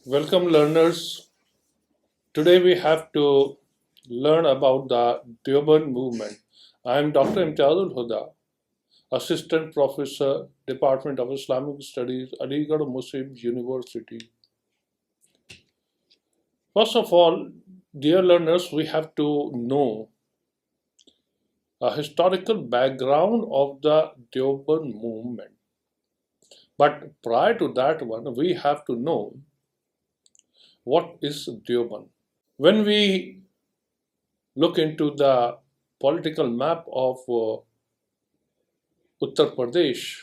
Welcome, learners. Today we have to learn about the Deoband movement. I am Dr. Imtiazul Huda, Assistant Professor, Department of Islamic Studies, Aligarh Muslim University. First of all, dear learners, we have to know a historical background of the Deoband movement. But prior to that one, we have to know what is Deoband. When we look into the political map of Uttar Pradesh,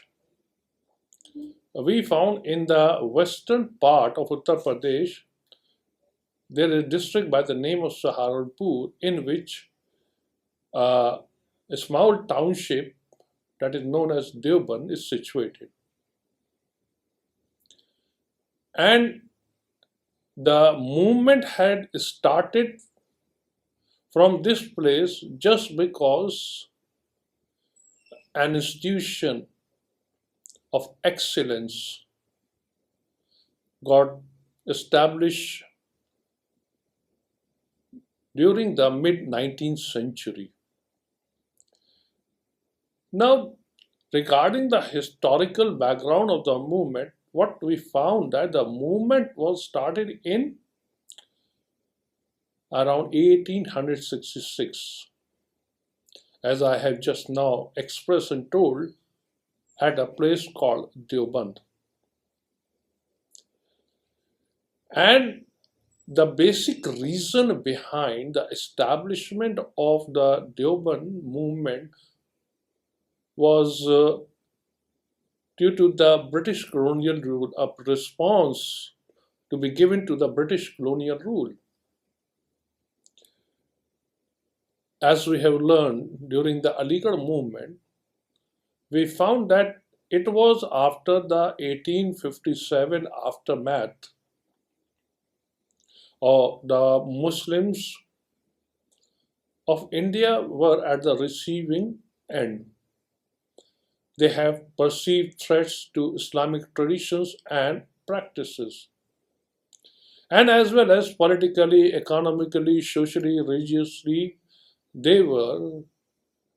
we found in the western part of Uttar Pradesh there is a district by the name of Saharanpur in which uh, a small township that is known as Deoband is situated. And the movement had started from this place just because an institution of excellence got established during the mid 19th century. Now, regarding the historical background of the movement, what we found that the movement was started in around 1866, as I have just now expressed and told, at a place called Deoband. And the basic reason behind the establishment of the Deoband movement was due to the British colonial rule, a response to be given to the British colonial rule. As we have learned during the Aligarh movement, we found that it was after the 1857 aftermath of the Muslims of India were at the receiving end. They have perceived threats to Islamic traditions and practices, and as well as politically, economically, socially, religiously, they were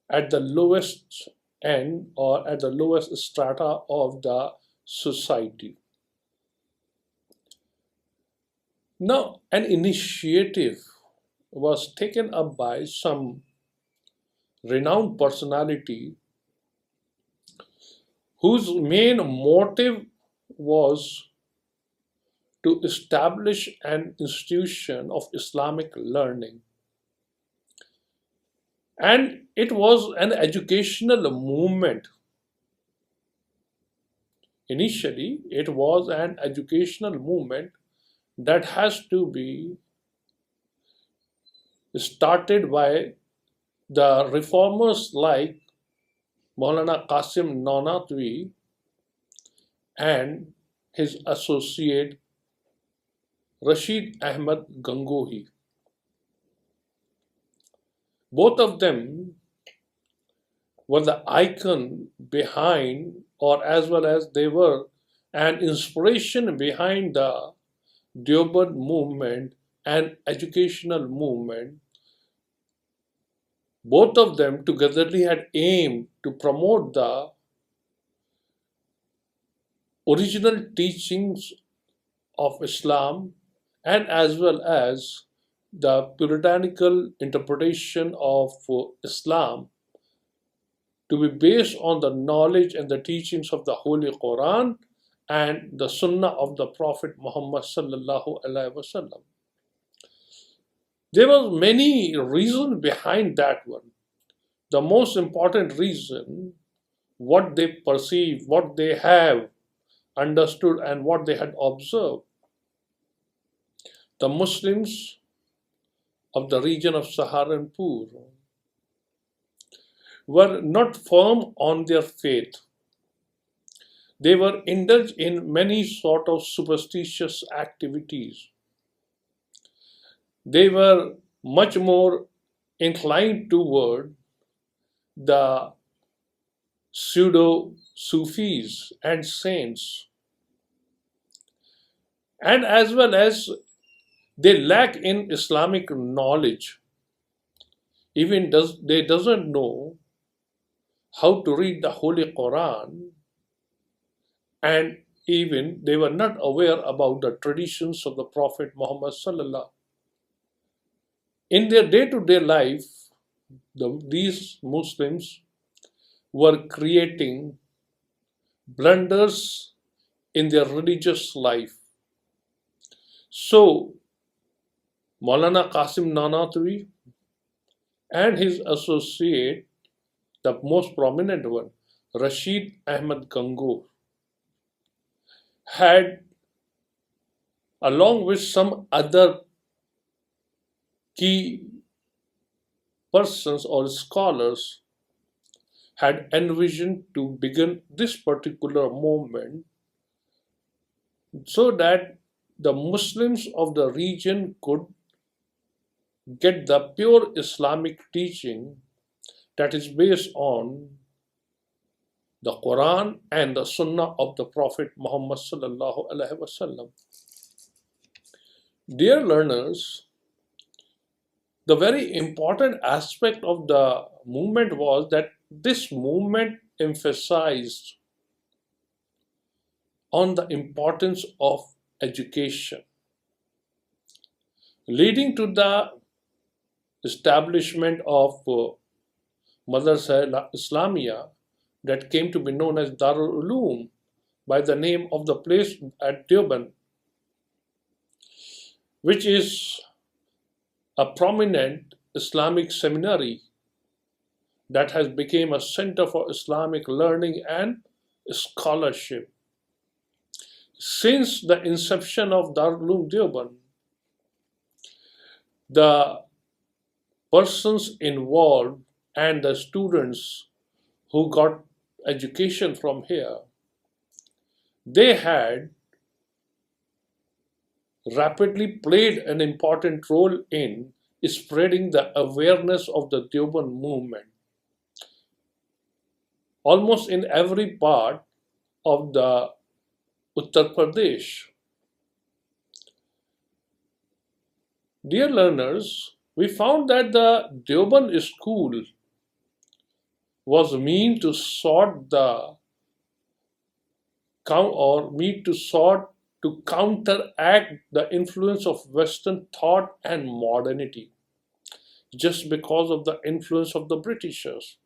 at the lowest end or at the lowest strata of the society. Now, an initiative was taken up by some renowned personality whose main motive was to establish an institution of Islamic learning. And it was an educational movement. Initially, it was an educational movement that has to be started by the reformers like Maulana Qasim Nanatwi and his associate Rashid Ahmad Gangohi. Both of them were the icon behind, or as well as they were an inspiration behind the Deoband movement and educational movement. Both of them togetherly had aimed to promote the original teachings of Islam and as well as the puritanical interpretation of Islam to be based on the knowledge and the teachings of the Holy Quran and the Sunnah of the Prophet Muhammad sallallahu alaihi wasallam. There were many reasons behind that one. The most important reason, what they perceive, what they have understood, and what they had observed. The Muslims of the region of Saharanpur were not firm on their faith. They were indulged in many sort of superstitious activities. They were much more inclined toward the pseudo Sufis and saints. and as well as they lack in Islamic knowledge. Even they doesn't know how to read the Holy Quran, and even they were not aware about the traditions of the Prophet Muhammad sallallahu. In their day-to-day life, these Muslims were creating blunders in their religious life. So, Maulana Qasim Nanatwi and his associate, the most prominent one, Rashid Ahmad Gangoor, had, along with some other key persons or scholars, had envisioned to begin this particular movement so that the Muslims of the region could get the pure Islamic teaching that is based on the Quran and the Sunnah of the Prophet Muhammad sallallahu alaihi wasallam. Dear learners, the very important aspect of the movement was that this movement emphasized on the importance of education, leading to the establishment of Madrasa Islamia that came to be known as Darul Uloom by the name of the place at Deoband, which is a prominent Islamic seminary that has become a center for Islamic learning and scholarship. Since the inception of Darul Uloom Deoband, the persons involved and the students who got education from here, they had rapidly played an important role in spreading the awareness of the Deoband movement almost in every part of the Uttar Pradesh. Dear learners, we found that the Deoband school was meant to sort the to counteract the influence of Western thought and modernity just because of the influence of the Britishers.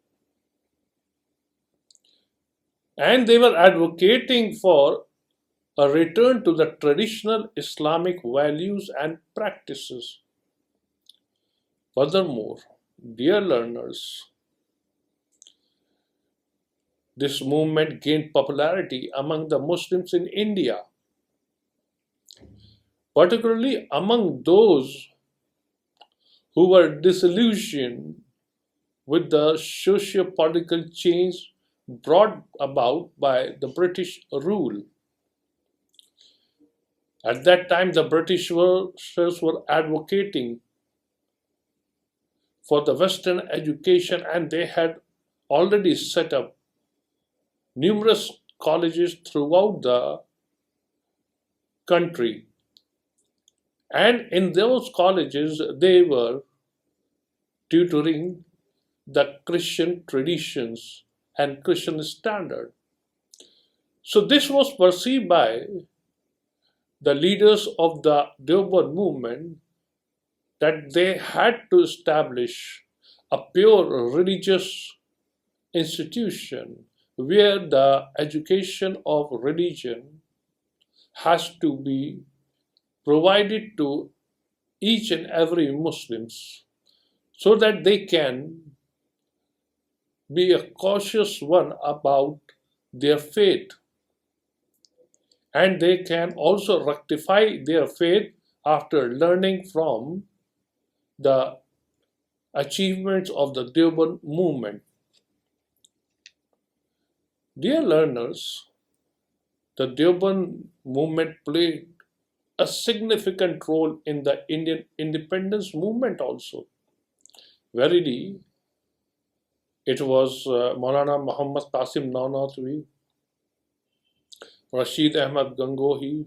And they were advocating for a return to the traditional Islamic values and practices. Furthermore, dear learners, this movement gained popularity among the Muslims in India, particularly among those who were disillusioned with the socio-political change brought about by the British rule. At that time, the Britishers were advocating for the Western education, and they had already set up numerous colleges throughout the country. And in those colleges, they were tutoring the Christian traditions and Christian standard. So this was perceived by the leaders of the Deoband movement that they had to establish a pure religious institution where the education of religion has to be provided to each and every Muslims so that they can be a cautious one about their faith, and they can also rectify their faith after learning from the achievements of the Deoband movement. Dear learners, the Deoband movement played a significant role in the Indian independence movement also. Verily, it was Maulana Muhammad Qasim Nanatwi, Rashid Ahmad Gangohi,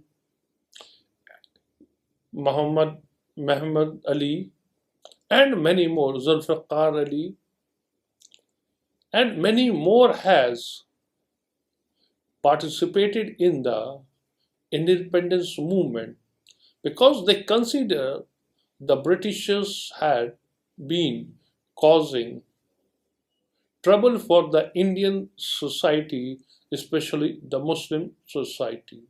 Muhammad Mehmed Ali, and many more, Zulfiqar Ali, and many more has participated in the independence movement because they consider the Britishers had been causing trouble for the Indian society, especially the Muslim society,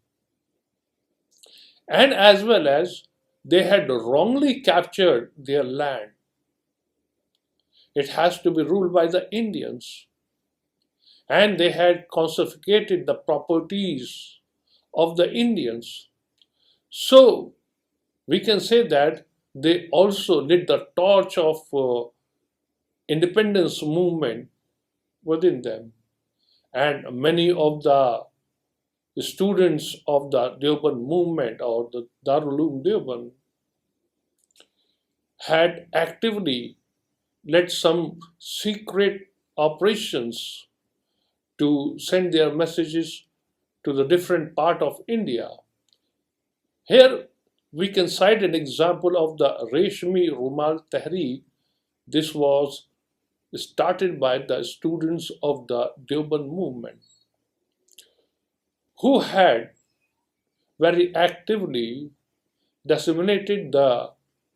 and as well as they had wrongly captured their land. It has to be ruled by the Indians, and they had confiscated the properties of the Indians. So we can say that they also lit the torch of independence movement within them, and many of the students of the Deoband movement or the Darul Uloom Deoband had actively led some secret operations to send their messages to the different part of India. Here we can cite an example of the Reshmi Rumal Tehreek. This was started by the students of the Deoband movement who had very actively disseminated the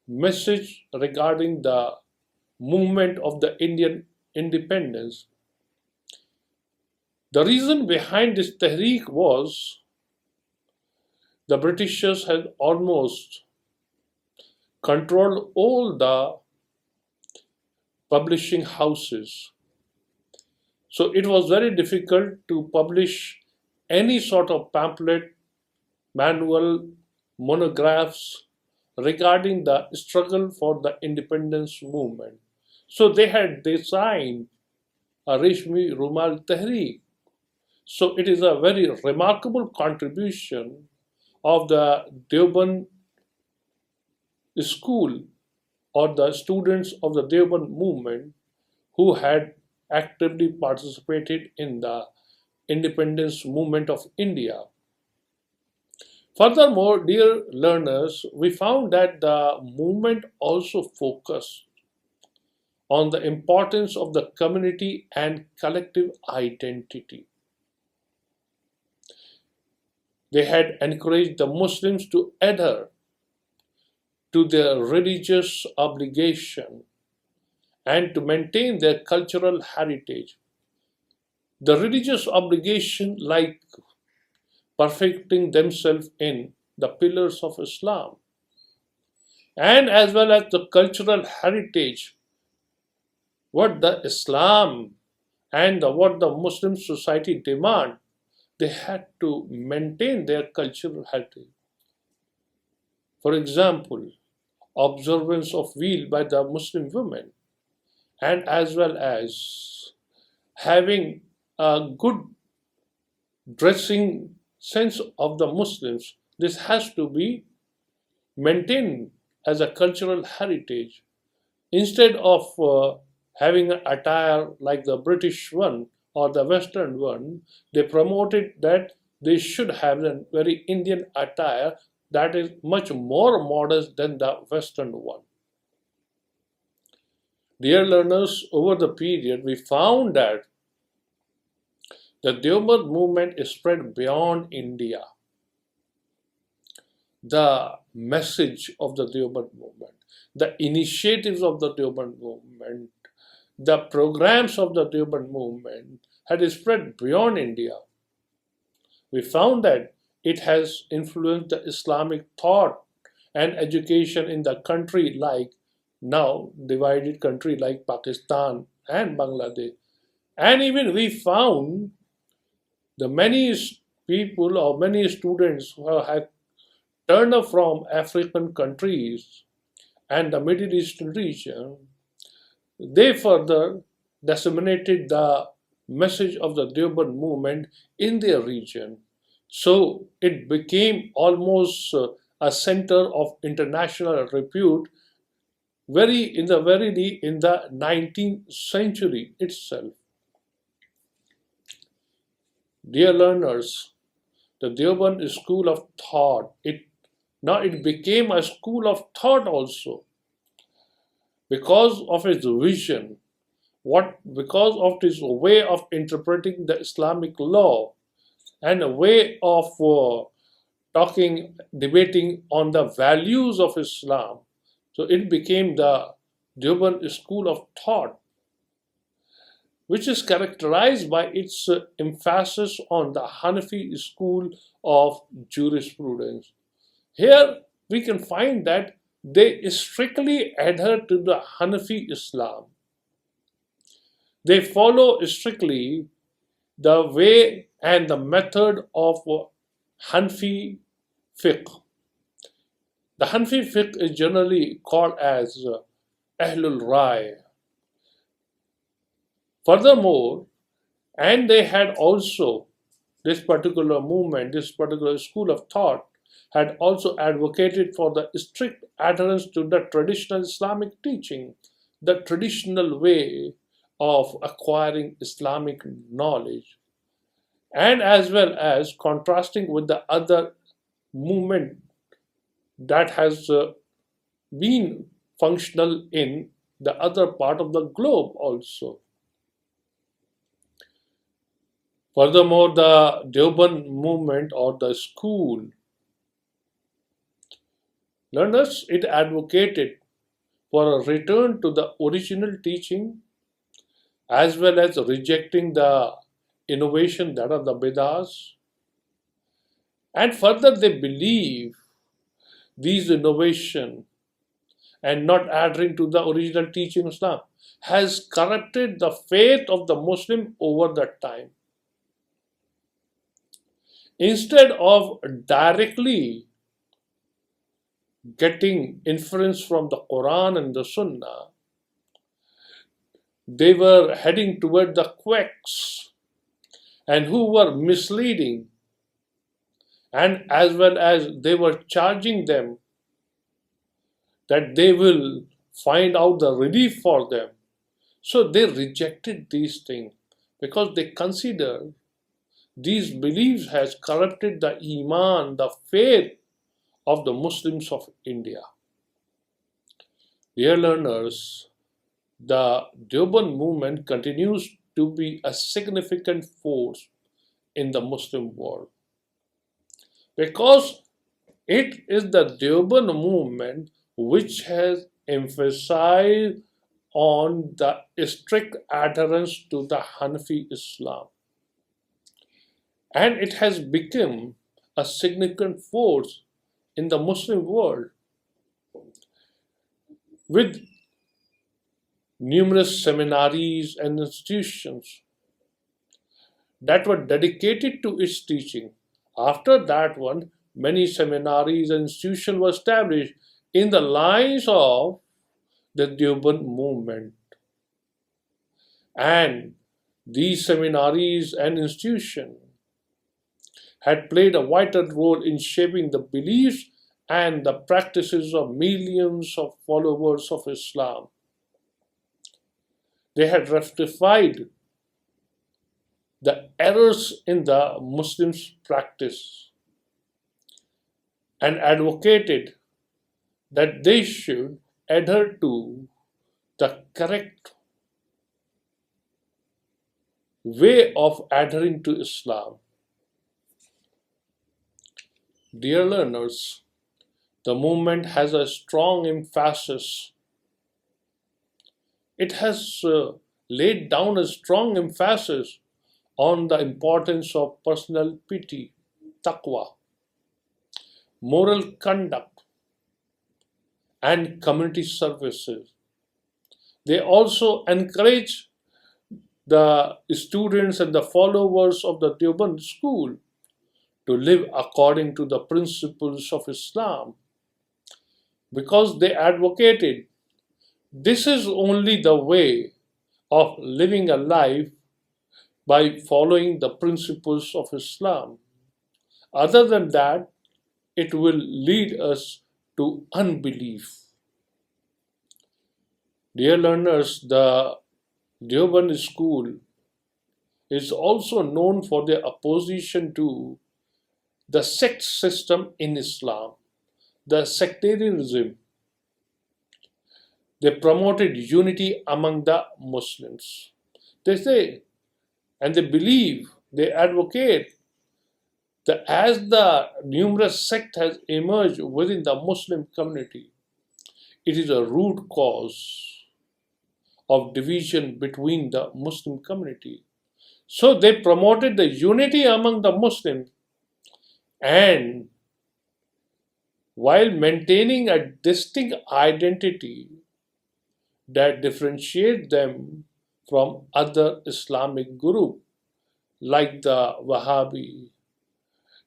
message regarding the movement of the Indian independence. The reason behind this Tehreek was the Britishers had almost controlled all the publishing houses. So it was very difficult to publish any sort of pamphlet, manual, monographs regarding the struggle for the independence movement. So they had designed a Reshmi Rumal Tehreek. So it is a very remarkable contribution of the Deoband school or the students of the Deoband movement who had actively participated in the independence movement of India. Furthermore, dear learners, we found that the movement also focused on the importance of the community and collective identity. They had encouraged the Muslims to adhere to their religious obligation and to maintain their cultural heritage. The religious obligation, like perfecting themselves in the pillars of Islam, and as well as the cultural heritage, what the Islam and what the Muslim society demand, they had to maintain their cultural heritage. For example, observance of veil by the Muslim women, and as well as having a good dressing sense of the Muslims. This has to be maintained as a cultural heritage. Instead of having an attire like the British one or the Western one, they promoted that they should have a very Indian attire that is much more modest than the Western one. Dear learners, over the period, we found that the Deoband movement is spread beyond India. The message of the Deoband movement, the initiatives of the Deoband movement, the programs of the Deoband movement had spread beyond India. We found that it has influenced the Islamic thought and education in the country like now divided country like Pakistan and Bangladesh. And even we found the many people or many students who have turned up from African countries and the Middle Eastern region, they further disseminated the message of the Deoband movement in their region. So it became almost a center of international repute in the 19th century itself. Dear learners, the Deoband school of thought, it Now it became a school of thought also because of its vision, because of its way of interpreting the Islamic law and a way of debating on the values of Islam. So it became the Deoband school of thought, which is characterized by its emphasis on the Hanafi school of jurisprudence. Here we can find that they strictly adhere to the Hanafi Islam. They follow strictly the way and the method of Hanafi fiqh. The Hanafi fiqh is generally called as Ahlul Rai. Furthermore, and they had also, this particular movement, this particular school of thought, had also advocated for the strict adherence to the traditional Islamic teaching, the traditional way of acquiring Islamic knowledge, and as well as contrasting with the other movement that has been functional in the other part of the globe also. Furthermore, the Deoband movement or the school, learners, it advocated for a return to the original teaching as well as rejecting the innovation that are the Vedas. And further, they believe these innovation and not adhering to the original teaching of Islam has corrupted the faith of the Muslim over that time. Instead of directly getting inference from the Quran and the Sunnah, they were heading toward the quacks and who were misleading, and as well as they were charging them that they will find out the relief for them. So they rejected these things because they consider these beliefs has corrupted the Iman, the faith of the Muslims of India. Dear learners, the Deoband movement continues to be a significant force in the Muslim world because it is the Deoband movement which has emphasized on the strict adherence to the Hanafi Islam. And it has become a significant force in the Muslim world with numerous seminaries and institutions that were dedicated to its teaching. After that one, many seminaries and institutions were established in the lines of the Deoband movement. And these seminaries and institutions had played a vital role in shaping the beliefs and the practices of millions of followers of Islam. They had rectified the errors in the Muslims' practice and advocated that they should adhere to the correct way of adhering to Islam. Dear learners, the movement has a strong emphasis. It has laid down a strong emphasis on the importance of personal piety, taqwa, moral conduct, and community services. They also encourage the students and the followers of the Deoband school to live according to the principles of Islam because they advocated this is only the way of living a life by following the principles of Islam. Other than that, it will lead us to unbelief. Dear learners, the Deoband school is also known for their opposition to the sect system in Islam. the sectarianism. They promoted unity among the Muslims. They say, and they believe, they advocate that as the numerous sect has emerged within the Muslim community, it is a root cause of division between the Muslim community. So they promoted the unity among the Muslims, and while maintaining a distinct identity that differentiates them from other Islamic groups like the Wahhabi,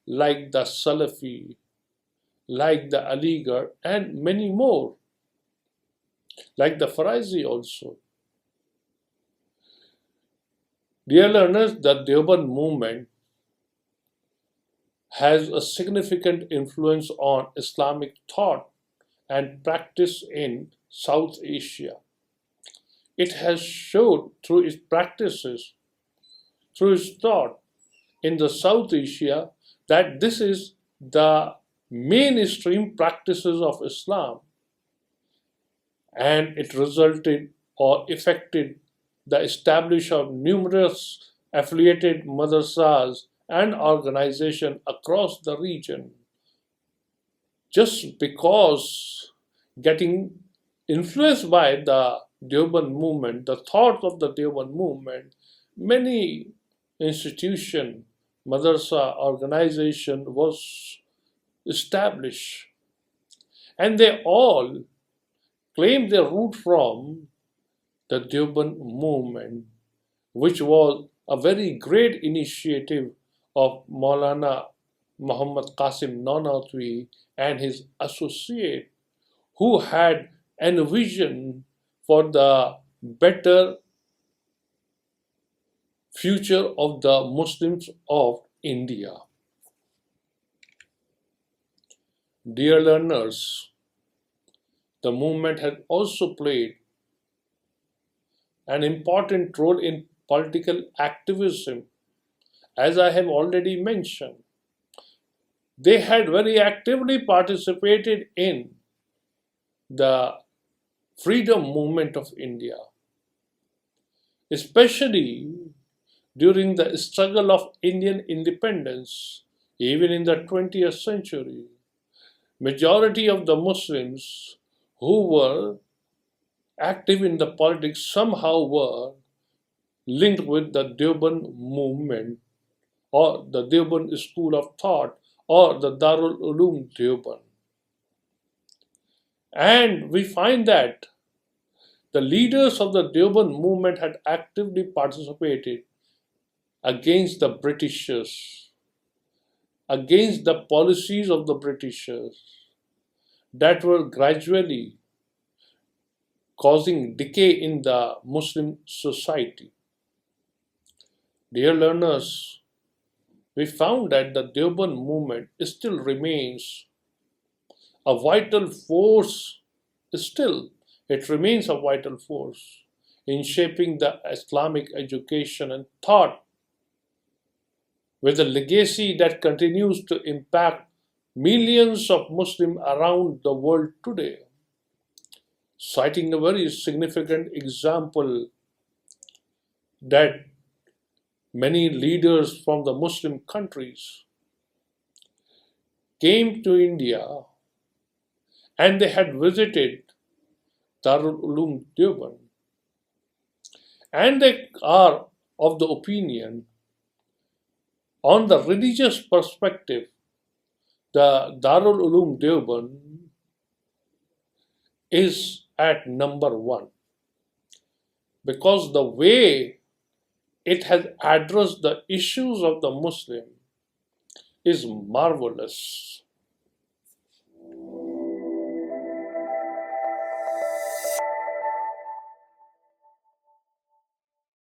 like the Salafi, like the Aligarh, and many more, like the Faraizi also. Dear learners, the Deoband movement has a significant influence on Islamic thought and practice in South Asia. It has showed through its practices, through its thought in the South Asia, that this is the mainstream practices of Islam, and it resulted or affected the establishment of numerous affiliated madrasas and organizations across the region. Just because getting influenced by the Deoband movement, the thought of the Deoband movement, many institution, madrasa organization was established, and they all claim their root from the Deoband movement, which was a very great initiative of Maulana Muhammad Qasim Nanotwi and his associate, who had envisioned for the better future of the Muslims of India. Dear learners, the movement has also played an important role in political activism, as I have already mentioned. They had very actively participated in the freedom movement of India, especially during the struggle of Indian independence, even in the 20th century. Majority of the Muslims who were active in the politics somehow were linked with the Deoband movement or the Deoband school of thought or the Darul Uloom Deoband. And we find that the leaders of the Deoband movement had actively participated against the Britishers, against the policies of the Britishers that were gradually causing decay in the Muslim society. Dear learners, we found that the Deoband movement still remains a vital force, still, it remains a vital force in shaping the Islamic education and thought, with a legacy that continues to impact millions of Muslims around the world today. Citing a very significant example that many leaders from the Muslim countries came to India and they had visited Darul Uloom Deoband, and they are of the opinion, on the religious perspective, the Darul Uloom Deoband is at number one, because the way it has addressed the issues of the Muslim is marvelous.